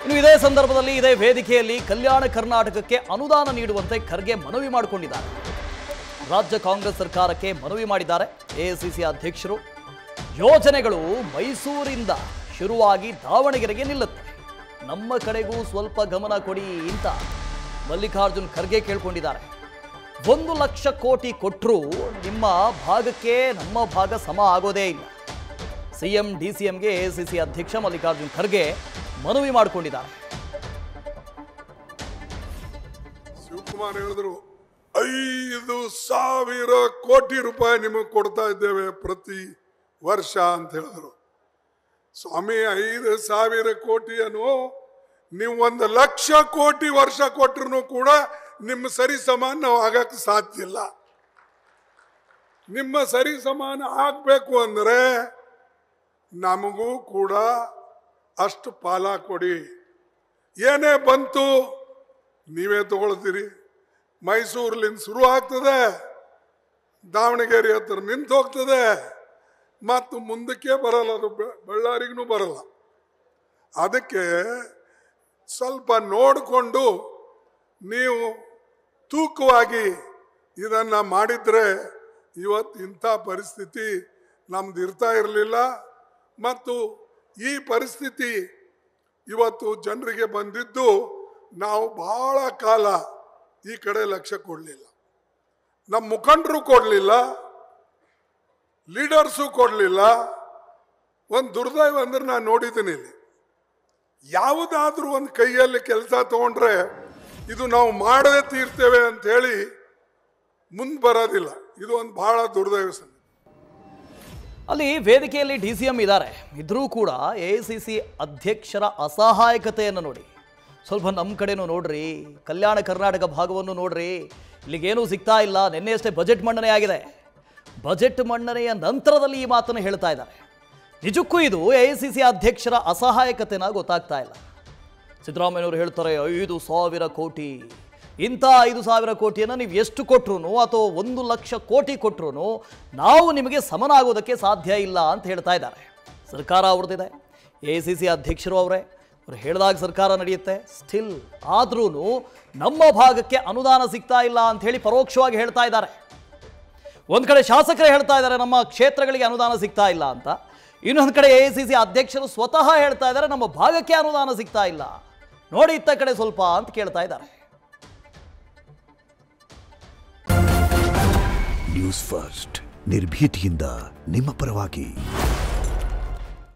ಇನ್ನು ಇದೇ ಸಂದರ್ಭದಲ್ಲಿ ಇದೇ ವೇದಿಕೆಯಲ್ಲಿ ಕಲ್ಯಾಣ ಕರ್ನಾಟಕಕ್ಕೆ ಅನುದಾನ ನೀಡುವಂತೆ ಖರ್ಗೆ ಮನವಿ ಮಾಡಿಕೊಂಡಿದ್ದಾರೆ. ರಾಜ್ಯ ಕಾಂಗ್ರೆಸ್ ಸರ್ಕಾರಕ್ಕೆ ಮನವಿ ಮಾಡಿದ್ದಾರೆ ಎಐಸಿಸಿ ಅಧ್ಯಕ್ಷರು. ಯೋಜನೆಗಳು ಮೈಸೂರಿಂದ ಶುರುವಾಗಿ ದಾವಣಗೆರೆಗೆ ನಿಲ್ಲುತ್ತೆ, ನಮ್ಮ ಕಡೆಗೂ ಸ್ವಲ್ಪ ಗಮನ ಕೊಡಿ ಅಂತ ಮಲ್ಲಿಕಾರ್ಜುನ್ ಖರ್ಗೆ ಕೇಳ್ಕೊಂಡಿದ್ದಾರೆ. 1 ಲಕ್ಷ ಕೋಟಿ ಕೊಟ್ಟರೂ ನಿಮ್ಮ ಭಾಗಕ್ಕೆ ನಮ್ಮ ಭಾಗ ಸಮ ಆಗೋದೇ ಇಲ್ಲ. ಸಿಎಂ ಡಿಸಿಎಂಗೆ ಎಐಸಿಸಿ ಅಧ್ಯಕ್ಷ ಮಲ್ಲಿಕಾರ್ಜುನ್ ಖರ್ಗೆ ಮನವಿ ಮಾಡಿಕೊಂಡಿದ್ದಾರೆ. ಶಿವಕುಮಾರ್ ಹೇಳಿದ್ರು 5,000 ಕೋಟಿ ರೂಪಾಯಿ ನಿಮಗೆ ಕೊಡ್ತಾ ಇದ್ದೇವೆ ಪ್ರತಿ ವರ್ಷ ಅಂತ ಹೇಳಿದ್ರು. ಸ್ವಾಮಿ 5,000 ಕೋಟಿಯನ್ನು ನೀವು 1 ಲಕ್ಷ ಕೋಟಿ ವರ್ಷ ಕೊಟ್ಟರು ಕೂಡ ನಿಮ್ಮ ಸರಿ ಸಮಾನ ನಾವು ಆಗಕ್ಕೆ ಸಾಧ್ಯ ಇಲ್ಲ. ನಿಮ್ಮ ಸರಿ ಸಮಾನ ಆಗಬೇಕು ಅಂದರೆ ನಮಗೂ ಕೂಡ ಅಷ್ಟು ಪಾಲ ಕೊಡಿ. ಏನೇ ಬಂತು ನೀವೇ ತಗೊಳ್ತೀರಿ. ಮೈಸೂರ್ಲಿಂದ ಶುರು ಆಗ್ತದೆ, ದಾವಣಗೆರೆ ಹತ್ರ ನಿಂತು ಹೋಗ್ತದೆ, ಮತ್ತು ಮುಂದಕ್ಕೆ ಬರಲ್ಲ, ಅದು ಬಳ್ಳಾರಿಗೂ ಬರಲ್ಲ. ಅದಕ್ಕೆ ಸ್ವಲ್ಪ ನೋಡಿಕೊಂಡು ನೀವು ತೂಕವಾಗಿ ಇದನ್ನು ಮಾಡಿದರೆ ಇವತ್ತು ಇಂಥ ಪರಿಸ್ಥಿತಿ ನಮ್ದು ಇರ್ತಾ ಇರಲಿಲ್ಲ. ಮತ್ತು ಈ ಪರಿಸ್ಥಿತಿ ಇವತ್ತು ಜನರಿಗೆ ಬಂದಿದ್ದು ನಾವು ಬಹಳ ಕಾಲ ಈ ಕಡೆ ಲಕ್ಷ್ಯ ಕೊಡಲಿಲ್ಲ, ನಮ್ಮ ಮುಖಂಡರು ಕೊಡಲಿಲ್ಲ, ಲೀಡರ್ಸು ಕೊಡಲಿಲ್ಲ. ಒಂದು ದುರ್ದೈವ ಅಂದ್ರೆ ನಾನು ನೋಡಿದ್ದೀನಿ, ಇಲ್ಲಿ ಯಾವುದಾದ್ರೂ ಒಂದು ಕೈಯಲ್ಲಿ ಕೆಲಸ ತಗೊಂಡ್ರೆ ಇದು ನಾವು ಮಾಡದೇ ತೀರ್ತೇವೆ ಅಂತ ಹೇಳಿ ಮುಂದೆ ಬರೋದಿಲ್ಲ. ಇದು ಒಂದು ಬಹಳ ದುರ್ದೈವ ಸಂಗತಿ. ಅಲ್ಲಿ ವೇದಿಕೆಯಲ್ಲಿ ಡಿಸಿಎಂ ಇದ್ದಾರೆ, ಇದ್ರೂ ಕೂಡ ಎಐಸಿಸಿ ಅಧ್ಯಕ್ಷರ ಅಸಹಾಯಕತೆಯನ್ನು ನೋಡಿ. ಸ್ವಲ್ಪ ನಮ್ಮ ಕಡೆನೂ ನೋಡ್ರಿ, ಕಲ್ಯಾಣ ಕರ್ನಾಟಕ ಭಾಗವನ್ನು ನೋಡ್ರಿ, ಇಲ್ಲಿಗೇನೂ ಸಿಗ್ತಾ ಇಲ್ಲ. ನಿನ್ನೆಯಷ್ಟೇ ಬಜೆಟ್ ಮಂಡನೆ ಆಗಿದೆ, ಬಜೆಟ್ ಮಂಡನೆಯ ನಂತರದಲ್ಲಿ ಈ ಮಾತನ್ನು ಹೇಳ್ತಾ ಇದ್ದಾರೆ. ನಿಜಕ್ಕೂ ಇದು ಎಐಸಿಸಿ ಅಧ್ಯಕ್ಷರ ಅಸಹಾಯಕತೆನ ಗೊತ್ತಾಗ್ತಾ ಇಲ್ಲ. ಸಿದ್ದರಾಮಯ್ಯನವರು ಹೇಳ್ತಾರೆ 5,000 ಕೋಟಿ, ಇಂಥ 5,000 ಕೋಟಿಯನ್ನು ನೀವು ಎಷ್ಟು ಕೊಟ್ಟರು ಅಥವಾ 1 ಲಕ್ಷ ಕೋಟಿ ಕೊಟ್ಟರು ನಾವು ನಿಮಗೆ ಸಮನಾಗೋದಕ್ಕೆ ಸಾಧ್ಯ ಇಲ್ಲ ಅಂತ ಹೇಳ್ತಾ ಇದ್ದಾರೆ. ಸರ್ಕಾರ ಅವ್ರದ್ದಿದೆ, ಎಐಸಿಸಿ ಅಧ್ಯಕ್ಷರು ಅವರೇ, ಅವ್ರು ಹೇಳಿದಾಗ ಸರ್ಕಾರ ನಡೆಯುತ್ತೆ. ಸ್ಟಿಲ್ ಆದ್ರೂ ನಮ್ಮ ಭಾಗಕ್ಕೆ ಅನುದಾನ ಸಿಗ್ತಾ ಇಲ್ಲ ಅಂತ ಹೇಳಿ ಪರೋಕ್ಷವಾಗಿ ಹೇಳ್ತಾ ಇದ್ದಾರೆ. ಒಂದು ಕಡೆ ಶಾಸಕರೇ ಹೇಳ್ತಾ ಇದ್ದಾರೆ ನಮ್ಮ ಕ್ಷೇತ್ರಗಳಿಗೆ ಅನುದಾನ ಸಿಗ್ತಾ ಇಲ್ಲ ಅಂತ, ಇನ್ನೊಂದು ಕಡೆ ಎಐಸಿಸಿ ಅಧ್ಯಕ್ಷರು ಸ್ವತಃ ಹೇಳ್ತಾ ಇದ್ದಾರೆ ನಮ್ಮ ಭಾಗಕ್ಕೆ ಅನುದಾನ ಸಿಗ್ತಾ ಇಲ್ಲ, ನೋಡಿ ಇತ್ತ ಕಡೆ ಸ್ವಲ್ಪ ಅಂತ ಕೇಳ್ತಾ ಇದ್ದಾರೆ. ನ್ಯೂಸ್ ಫಸ್ಟ್ ನಿರ್ಭೀತಿಯಿಂದ ನಿಮ್ಮ ಪರವಾಗಿ.